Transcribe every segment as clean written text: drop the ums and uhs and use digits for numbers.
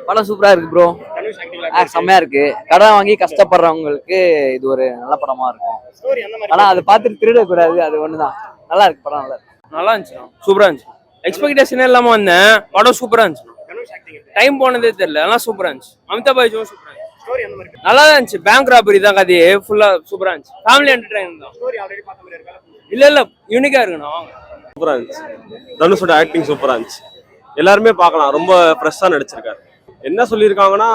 படம் சூப்பரா இருக்கு ப்ரோ. செம்மையா இருக்கு. கடன் வாங்கி கஷ்டப்படுறவங்களுக்கு இது ஒரு நல்ல படமா இருக்கும். ஆனா அதை பார்த்துட்டு திருடக்கூடாது, அது ஒண்ணுதான். நல்லா இருக்கு படம், நல்லா இருக்கு. நல்லா இருந்துச்சு, சூப்பரா இருந்துச்சு. எக்ஸ்பெக்டேஷன் இல்லாம வந்தேன், படம் சூப்பரா இருந்துச்சு. டைம் போனதே தெரியல, நல்லா சூப்பரா இருந்துச்சு. அமிதாப் பச்சனும் சூப்பரா இருந்துச்சு. நல்லா இருந்துச்சு. பேங்க் ராபரி தான் கதையே, ஃபுல்லா சூப்பரா இருந்துச்சு. ஃபேமிலி என்டர்டைன்மெண்ட் தான். இல்ல யூனிக்கா இருக்கணும். சூப்பரா இருந்துச்சு. தனுஷோட ஆக்டிங் சூப்பரா இருந்துச்சு. எல்லாருமே பார்க்கலாம், ரொம்ப ஃப்ரெஷ்ஷா நடிச்சிருக்காரு. என்ன சொல்லியிருக்காங்கன்னா,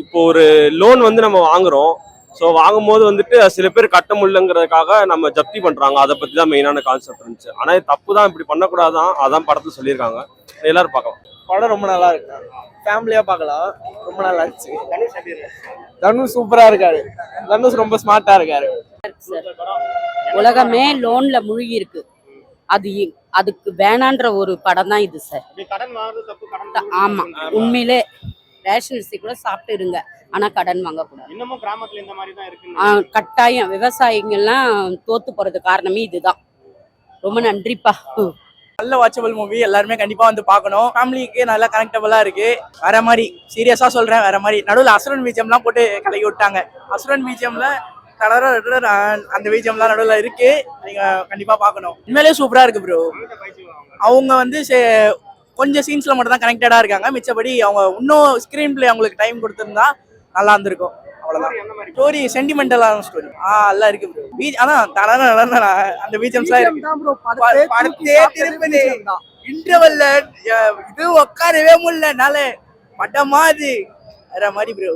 இப்போ ஒரு லோன் வந்து நம்ம வாங்குறோம். ஸோ வாங்கும்போது வந்துட்டு சில பேர் கட்ட முடியலங்கிறதுக்காக நம்ம ஜப்தி பண்றாங்க. அதை பத்தி தான் மெயினான கான்செப்ட் இருந்துச்சு. ஆனா இது தப்பு தான், இப்படி பண்ணக்கூடாதான், அதான் படத்துல சொல்லியிருக்காங்க. எல்லாரும் பார்க்கலாம். படம் ரொம்ப நல்லா இருக்கு, ஃபேமிலியா பார்க்கலாம். ரொம்ப நல்லா இருந்துச்சு. தனுஷ் சூப்பரா இருக்காரு. தனுஷ் ரொம்ப ஸ்மார்ட்டா இருக்காரு. உலகமே லோன்ல முழுகி இருக்கு. அதுக்கு வேணான்ற ஒரு படம் தான் இது சார். ஆமா, உண்மையிலே ரேஷன் அரிசி கூட சாப்பிட்டு இருங்க, ஆனா கடன் வாங்க கூடாது. கட்டாயம் விவசாயிகள்லாம் தோத்து போறது காரணமே இதுதான். ரொம்ப நன்றிப்பா. நல்ல வாட்சபிள் மூவி, எல்லாருமே கண்டிப்பா வந்து பார்க்கணும். ஃபேமிலிக்கு நல்லா கனெக்டபிளா இருக்கு. வேற மாதிரி சீரியஸா சொல்றேன், வேற மாதிரி. நடுவில் அசுரன் பிஜிஎம்லாம் போட்டு கலக்கி விட்டாங்க. அசுரன் பிஜிஎம்ல அந்த பிஜிஎம்லாம் நடுவில் இருக்கு, நீங்க கண்டிப்பா பார்க்கணும். உண்மையிலேயே சூப்பரா இருக்கு ப்ரோ. அவங்க வந்து கொஞ்சம் சீன்ஸ்ல மட்டும் தான் கனெக்டடா இருக்காங்க, மிச்சபடி அவங்க இன்னும் ஸ்கிரீன் பிளே அவங்களுக்கு டைம் கொடுத்துருந்தா நல்லா இருந்திருக்கும். அவ்வளவுதான். ஸ்டோரி சென்டிமெண்டலான ஸ்டோரி நல்லா இருக்கு ப்ரோ. ஆனா அந்த பிஜிஎம்ஸ்லாம் இருக்கு. இன்டர்வல்ல இது உட்காரவே முடியலனால படமா அது வேற மாதிரி ப்ரோ.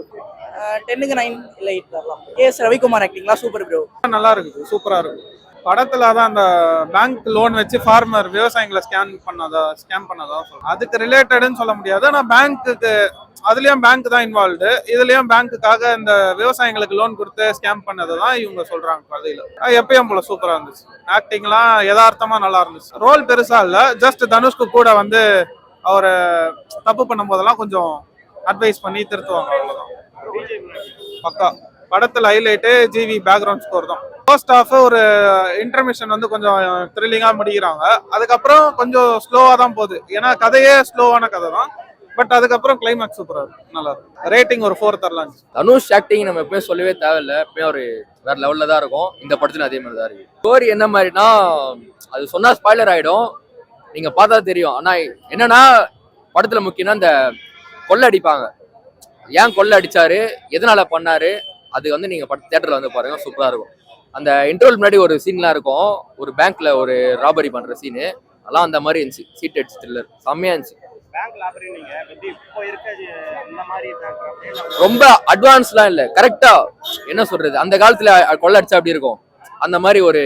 10க்கு 9 இல்ல 8 தரலாம். எஸ் ரவிக்குமார் ஆக்டிங்லாம் சூப்பர் ப்ரோ. நல்லா இருக்கு, சூப்பரா இருக்கு. படத்துல தான் அந்த பேங்க் லோன் வச்சு ஃபார்மர் விவசாயிகளை ஸ்கேம் பண்ணதா அதுக்கு ரிலேட்டட்னு சொல்ல முடியாது. ஆனா பேங்க்குக்கு, அதுலயும் பேங்க் தான் இன்வால்வ்டு. இதுலயும் பேங்க்குக்காக இந்த விவசாயிகளுக்கு லோன் கொடுத்து ஸ்கேம் பண்ணதை தான் இவங்க சொல்றாங்க கதையில. எப்பயும் போல சூப்பரா இருந்துச்சு. ஆக்டிங்லாம் யதார்த்தமா நல்லா இருந்துச்சு. ரோல் பெருசா இல்ல, ஜஸ்ட் தனுஷ்க்கு கூட வந்து அவரை தப்பு பண்ணும் போதெல்லாம் கொஞ்சம் அட்வைஸ் பண்ணி திருத்துவாங்க, அவ்வளவுதான். பக்கா படத்துல ஹைலைட்டு ஜிவி பேக்ரவுண்ட் ஸ்கோர் தான். ஃபர்ஸ்ட் ஹாஃப் ஒரு இன்டர்மிஷன் வந்து கொஞ்சம் த்ரில்லிங்கா முடிக்கிறாங்க. அதுக்கப்புறம் கொஞ்சம் ஸ்லோவா தான் போகுது, ஏன்னா கதையே ஸ்லோவான கதை தான். பட் அதுக்கப்புறம் கிளைமேக்ஸ் சூப்பரா இருக்கு, நல்லா இருக்கு. ரேட்டிங் ஒரு 4 தரலாம். தனுஷ் ஆக்டிங் நம்ம எப்பயும் சொல்லவே தேவையில்லை, எப்பயும் ஒரு வேற லெவல்ல தான் இருக்கும். இந்த படத்துல அதே மாதிரி தான் இருக்கு. ஸ்டோரி என்ன மாதிரினா, அது சொன்னா ஸ்பாய்லர் ஆயிடும், நீங்க பார்த்தா தெரியும். ஆனா என்னன்னா, படத்துல முக்கியம்னா இந்த கொள்ளை அடிப்பாங்க. ஏன் கொள்ளை அடிச்சாரு, எதனால பண்ணாரு, அது வந்து நீங்க தியேட்டர்ல வந்து பாருங்க, சூப்பரா இருக்கும். அந்த இன்டர்வல் முன்னாடி ஒரு சீன்லாம் இருக்கும், ஒரு பேங்க்ல ஒரு ராபரி பண்ற சீனு, அதெல்லாம் அந்த மாதிரி இருந்துச்சு. சீட்டட் த்ரில்லர் செம்மையா இருந்துச்சு. ரொம்ப அட்வான்ஸ்லாம் இல்ல, கரெக்டா என்ன சொல்றது, அந்த காலத்துல கொள்ளை அடிச்சா அப்படி இருக்கும், அந்த மாதிரி ஒரு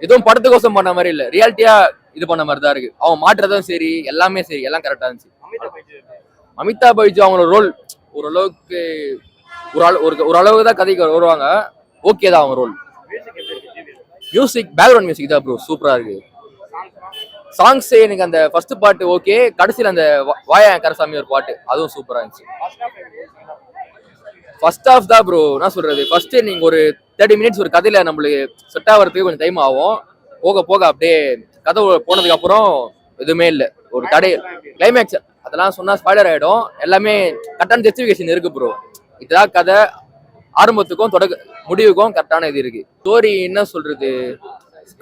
எதுவும் படத்துக்கோசம் பண்ண மாதிரி இல்ல, ரியாலிட்டியா இது பண்ண மாதிரி தான் இருக்கு. அவங்க மாற்றுறதும் சரி, எல்லாமே சரி, எல்லாம் கரெக்டா இருந்துச்சு. அமிதாப் பச்சன் அவங்களோட ரோல் ஓரளவுக்கு ஒரு அளவுக்கு தான் கதைக்கு வருவாங்க, ஓகே தான் அவங்க ரோல். மியூசிக், பேக்ரவுண்ட் மியூசிக் தான் ப்ரோ சூப்பரா இருக்கு. சாங்ஸ் எனக்கு அந்த ஃபர்ஸ்ட் பாட்டு ஓகே, கடைசியில் அந்த வாயா கரசாமி ஒரு பாட்டு அதுவும் சூப்பரா இருந்துச்சு. ஃபர்ஸ்ட் ஹாஃப் தான் ப்ரோ, என்ன சொல்றது, ஃபர்ஸ்ட் நீங்க ஒரு 30 மினிட்ஸ் ஒரு கதையில நம்மளுக்கு செட் ஆகிறதுக்கு கொஞ்சம் டைம் ஆகும். போக போக அப்படியே கதை போனதுக்கு அப்புறம் எதுவுமே இல்லை, ஒரு கடை கிளைமேக்ஸ் அதெல்லாம் சொன்னா ஸ்பாய்லர் ஆயிடும். எல்லாமே கரெக்டான ஜஸ்டிஃபிகேஷன் இருக்கு ப்ரோ. இதுதான் கதை, ஆரம்பத்துக்கும் முடிவுக்கும் கரெக்டான இது இருக்கு. ஸ்டோரி என்ன சொல்றது,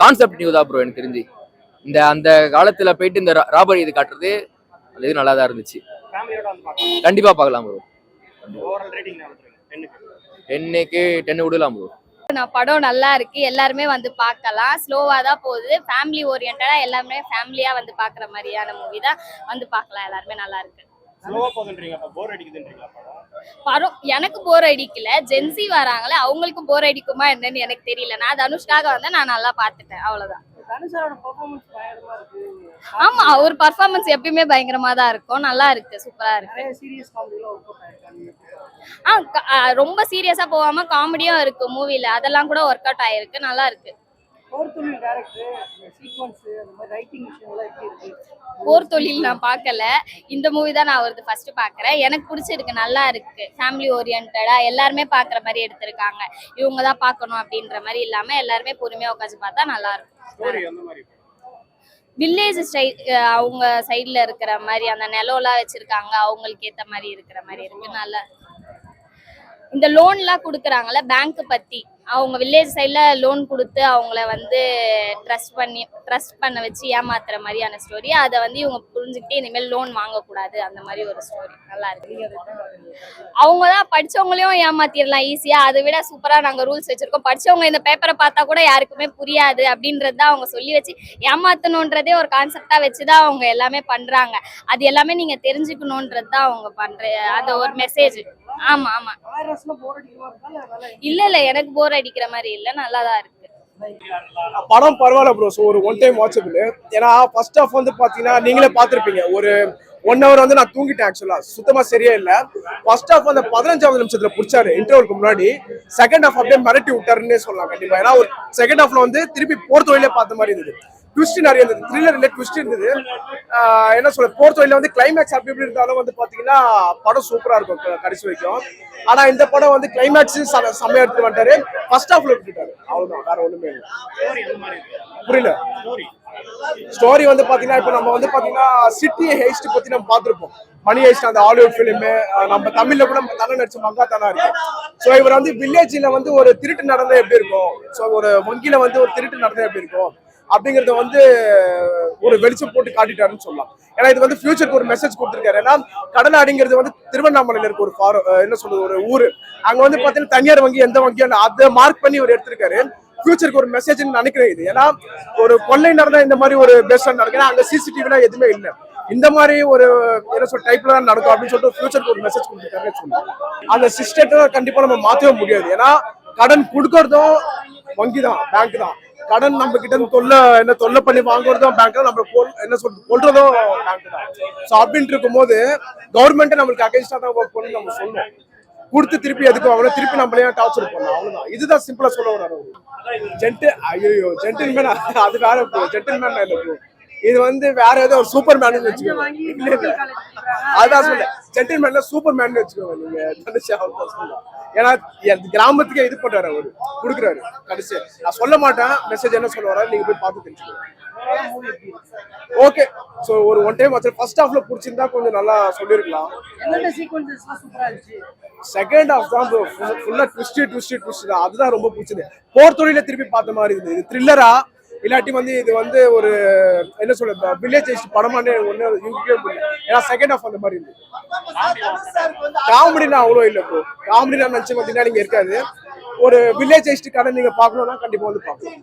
கான்செப்ட் நியூ தான் ப்ரோ. எனக்கு தெரிஞ்சு அந்த காலத்துல போயிட்டு இந்த ராபரி இது காட்டுறது அது இது நல்லா தான் இருந்துச்சு. கண்டிப்பா பார்க்கலாம் ப்ரோ. 10க்கு 10 விடலாம் ப்ரோ. படம் நல்லா இருக்கு, எல்லாருமே வந்து பார்க்கலாம். ஸ்லோவா தான் போகுது, ஃபேமிலி ஓரியன்டா, எல்லாருமே ஃபேமிலியா வந்து பாக்குற மாதிரியான மூவி தான், வந்து பார்க்கலாம். எல்லாருமே நல்லா இருக்கு. படம் எனக்கு போர் அடிக்கல, ஜென்சி வராங்களே அவங்களுக்கும் போர் அடிக்குமா என்னன்னு எனக்கு தெரியல. நான் தனுஷ்காக வந்து நான் நல்லா பார்த்துட்டேன், அவ்வளவுதான். ஆமா, அவர் பர்ஃபார்மன்ஸ் எப்பயுமே பயங்கரமா தான் இருக்கும், நல்லா இருக்கு, சூப்பரா இருக்கு. ரொம்ப சீரியஸா போகாம காமெடியும் இருக்கு மூவில, அதெல்லாம் கூட ஒர்க் அவுட் ஆயிருக்கு, நல்லா இருக்கு. போர் தொழில் நான் பார்க்கல, இந்த மூவி தான் நான் அவரது ஃபர்ஸ்ட் பாக்குறேன். எனக்கு பிடிச்சிருக்கு, நல்லா இருக்கு. ஃபேமிலி ஓரியன்டா எல்லாருமே பாக்குற மாதிரி எடுத்திருக்காங்க. இவங்க தான் பார்க்கணும் அப்படின்ற மாதிரி இல்லாம எல்லாருமே பொறுமையா உட்காந்து பார்த்தா நல்லா இருக்கும். வில்லேஜ் அவங்க சைடில் இருக்கிற மாதிரி அந்த நிலம்லாம் வச்சுருக்காங்க, அவங்களுக்கு ஏற்ற மாதிரி இருக்கிற மாதிரி இருக்குது. நல்லா இந்த லோன்லாம் கொடுக்குறாங்கல்ல பேங்க் பற்றி, அவங்க வில்லேஜ் சைடில் லோன் கொடுத்து அவங்கள வந்து ட்ரஸ்ட் பண்ண வச்சு ஏமாத்துற மாதிரியான ஸ்டோரி. அதை வந்து இவங்க புரிஞ்சுக்கிட்டு இனிமேல் லோன் வாங்கக்கூடாது, அந்த மாதிரி ஒரு ஸ்டோரி நல்லா இருக்கு. அவங்க தான் படித்தவங்களையும் ஏமாத்திடலாம் ஈஸியாக, அதை விட சூப்பராக நாங்கள் ரூல்ஸ் வச்சுருக்கோம். படித்தவங்க இந்த பேப்பரை பார்த்தா கூட யாருக்குமே புரியாது அப்படின்றது தான் அவங்க சொல்லி வச்சு ஏமாத்தணுன்றதே ஒரு கான்செப்டாக வச்சு தான் அவங்க எல்லாமே பண்ணுறாங்க. அது எல்லாமே நீங்கள் தெரிஞ்சுக்கணுன்றது தான் அவங்க அந்த ஒரு மெசேஜ். ஆமா ஆமா, இல்ல எனக்கு போர் அடிக்கிற மாதிரி இல்ல, நல்லாதான் இருக்கு. படம் பரவாயில்ல ப்ரோ. ஸோ ஒரு ஒன் டைம் வாட்சபிள். ஏன்னா ஃபர்ஸ்ட் ஹாஃப் வந்து பாத்தீங்கன்னா நீங்களே பார்த்துருப்பீங்க, ஒரு 1 hour வந்து நான் தூங்கிட்டேன். ஆக்சுவலா சுத்தமா சரியா இல்ல. ஃபர்ஸ்ட் ஹாஃப் அந்த 15வது நிமிஷத்துல பிடிச்சாரு இன்டர்வலுக்கு முன்னாடி. செகண்ட் ஹாஃப் அப்படியே மிரட்டி விட்டாருன்னே சொல்லலாம் கண்டிப்பா. ஏன்னா ஒரு செகண்ட் ஹாஃப்ல வந்து திருப்பி போர்த் வழியிலே பார்த்த மாதிரி இருந்தது. ட்விஸ்ட் நிறைய இருந்தது, த்ரில்லர் ட்விஸ்ட் இருந்தது. என்ன சொல்ல, போர்த் வழியில வந்து கிளைமேக்ஸ் அப்படி இப்படி இருந்தாலும் வந்து பாத்தீங்கன்னா படம் சூப்பரா இருக்கும் கடைசி வரைக்கும். ஆனா இந்த படம் வந்து கிளைமேக்ஸ் செம்மையா எடுத்து வந்துட்டாரு, ஃபர்ஸ்ட் ஹாஃப்ல விட்டுட்டாரு, அவ்வளவுதான், வேற ஒண்ணுமே இல்லை. புரியல. ஸ்டோரி வந்து பாத்தீங்கன்னா இப்ப நம்ம வந்து பாத்தீங்கன்னா சிட்டி ஹெய்ஸ்ட் பத்தி நம்ம பார்த்திருப்போம். மணி ஹெய்ஸ்ட் அந்த ஹாலிவுட் பிலிம், நம்ம தமிழ்ல கூட நம்ம தலை நடிச்ச மங்காத்தானா இருக்கு. ஸோ இவர் வந்து வில்லேஜ்ல வந்து ஒரு திருட்டு நடந்தா எப்படி இருக்கும், ஸோ ஒரு வங்கியில வந்து ஒரு திருட்டு நடந்தா எப்படி இருக்கும் அப்படிங்கறத வந்து ஒரு வெளிச்சம் போட்டு காட்டிட்டாருன்னு சொல்லலாம். ஏன்னா இது வந்து ஃபியூச்சருக்கு ஒரு மெசேஜ் கொடுத்துருக்காரு. ஏன்னா கடலாடிங்கிறது வந்து திருவண்ணாமலையில இருக்க ஒரு என்ன சொல்றது ஒரு ஊரு. அங்க வந்து பாத்தீங்கன்னா தனியார் வங்கி எந்த வங்கியும் அதை மார்க் பண்ணி ஒரு எடுத்திருக்காரு. ஃபியூச்சருக்கு ஒரு மெசேஜ்னு நினைக்கிறேன் இது. ஏன்னா ஒரு கொள்ளை நடந்தா இந்த மாதிரி ஒரு பெஸ்ட் நடக்கும், அங்க சிசிடிவிலாம் எதுவுமே இல்லை, இந்த மாதிரி ஒரு என்ன சொல்ற டைப்ல தான் நடக்கும் அப்படின்னு சொல்லிட்டு ஃபியூச்சருக்கு ஒரு மெசேஜ் கொடுத்துருக்காருன்னு சொல்லலாம். அந்த சிஸ்டத்தை கண்டிப்பா நம்ம மாற்றவே முடியாது. ஏன்னா கடன் கொடுக்கறதும் வங்கி தான், பேங்க் தான். கடன் நம்ம கிட்ட தொல்லை பண்ணி வாங்குறதும் பேங்க் தான், நம்ம என்ன சொல்றது கொள்றதும் பேங்க் தான். ஸோ அப்படின்ட்டு இருக்கும்போது கவர்மெண்ட் நம்மளுக்கு அகைன்ஸ்டா தான் ஒர்க் பண்ணி நம்ம சொல்லணும். கொடுத்து திருப்பி எதுக்கும் அவனை திருப்பி நம்மளே டார்ச்சர் பண்ணலாம், அவ்வளவுதான். இதுதான் சிம்பிளா சொல்ல வர்றாரு. ஜென்டில்மேன் அது வேற ப்ரோ, ஜென்டில்மேன் இல்ல ப்ரோ, இது வந்து வேற ஏதோ ஒரு சூப்பர் மேன் வச்சுக்கோங்க. அதான் சொல்ல, ஜென்டில்மேன்ல சூப்பர் மேன் வச்சுக்கோங்க நீங்க. ஏன்னா கிராமத்துக்கே இது பண்றாரு, அவரு கொடுக்குறாரு கடைசி. நான் சொல்ல மாட்டேன் மெசேஜ் என்ன சொல்ல வர்றாரு, நீங்க போய் பார்த்து தெரிஞ்சுக்கோங்க. ஓகே. ஸோ ஒரு ஒன் டைம் வச்சு ஃபர்ஸ்ட் ஹாஃப்ல பிடிச்சிருந்தா கொஞ்சம் நல்லா சொல்லியிருக்கலாம். செகண்ட் ஹாஃப் தான் ஃபுல்லா ட்விஸ்ட் தான், அதுதான் ரொம்ப பிடிச்சது. போர் தொழில திருப்பி பார்த்த மாதிரி இருந்தது. இது த்ரில்லரா இல்லாட்டி வந்து இது வந்து ஒரு என்ன சொல்ற வில்லேஜ் படமானே ஒண்ணு யூகிக்கவே முடியல. ஏன்னா செகண்ட் ஹாஃப் அந்த மாதிரி இருந்தது. காமெடினா அவ்வளோ இல்லை ப்ரோ. காமெடி நான் நினைச்சு பார்த்தீங்கன்னா நீங்க இருக்காது. ஒரு வில்லேஜ் கடை நீங்க பாக்கணும்னா கண்டிப்பா வந்து பாக்கலாம்.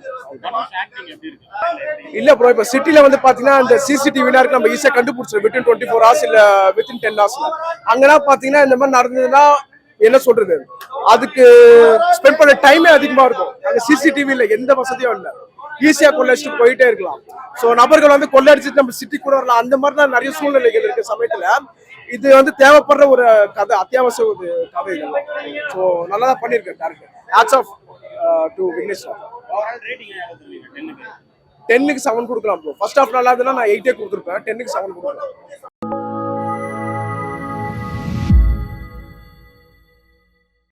இல்ல ப்ரோ, இப்ப சிட்டில வந்து பாத்தீங்கன்னா இந்த சிசிடிவிலாம் இருக்கு, நம்ம ஈஸியா கண்டுபிடிச்சிடும் வித்தின் 24 hours இல்ல வித்தின் 10 hours. அங்கெல்லாம் பாத்தீங்கன்னா இந்த மாதிரி நடந்ததுன்னா என்ன சொல்றது, அதுக்கு ஸ்பெண்ட் பண்ண டைமே அதிகமா இருக்கும். அங்க சிசிடிவில எந்த வசதியும் இல்லை, ஈஸியா கொள்ளடிச்சுட்டு போயிட்டே இருக்கலாம். ஸோ நபர்கள் வந்து கொள்ளடிச்சுட்டு நம்ம சிட்டி கூட வரலாம். அந்த மாதிரி தான் நிறைய சூழ்நிலைகள் இருக்கு சமயத்துல. இது வந்து தேவைப்படுற ஒரு கதை, அத்தியாவசிய ஒரு கதை இதெல்லாம். ஸோ நல்லா தான் பண்ணியிருக்கேன் director. Hats off to Vignesh. 10க்கு 7 கொடுக்கலாம் ப்ரோ. ஃபர்ஸ்ட் ஹாஃப் நல்லா இருந்ததுன்னா நான் 8 கொடுத்துருப்பேன், 10க்கு 7 கொடுக்கலாம்.